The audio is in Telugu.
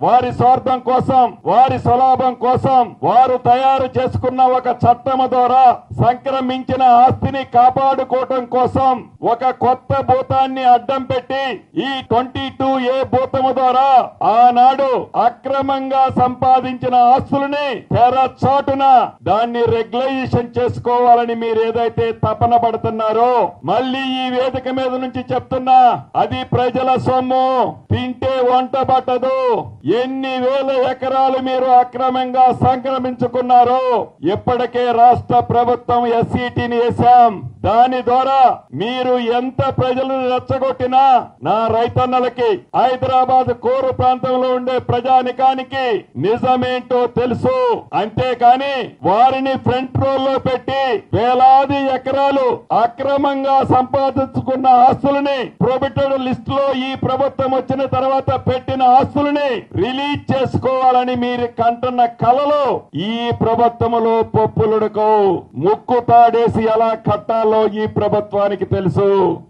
వారి స్వార్థం కోసం, వారి స్వలాభం కోసం వారు తయారు చేసుకున్న ఒక చట్టము ద్వారా సంక్రమించిన ఆస్తిని కాపాడుకోవటం కోసం ఒక కొత్త భూతాన్ని అడ్డం పెట్టి ఈ 22A భూతము ద్వారా ఆనాడు అక్రమంగా సంపాదించిన ఆస్తులని తెరచాటున దాన్ని రెగ్యులైజేషన్ చేసుకోవాలని మీరు ఏదైతే తపన పడుతున్నారో, మళ్ళీ ఈ వేదిక మీద నుంచి చెప్తున్నా, అది ప్రజల సొమ్ము, తింటే వంట పట్టదు. ఎన్ని వేల ఎకరాలు మీరు అక్రమంగా సంక్రమించుకున్నారో ఇప్పటికే రాష్ట్ర ప్రభుత్వం ఎస్సీటీని వేశాం. దాని ద్వారా మీరు ఎంత ప్రజలను రెచ్చగొట్టినా నా రైతన్నలకి, హైదరాబాద్ కోరు ప్రాంతంలో ఉండే ప్రజానికానికి నిజమేంటో తెలుసు. అంతేకాని వారిని ఫ్రంట్ రోల్లో పెట్టి వేలాది ఎకరాలు అక్రమంగా సంపాదించుకున్న ఆస్తులని ప్రొహిబిటెడ్ లిస్ట్ లో ఈ ప్రభుత్వం వచ్చిన తర్వాత పెట్టిన ఆస్తులని రిలీజ్ చేసుకోవాలని మీరు కంటున్న కలలో ఈ ప్రభుత్వంలో పప్పులుడుకో, ముక్కు తాడేసి ఎలా కట్టాలో ఈ ప్రభుత్వానికి తెలుసు.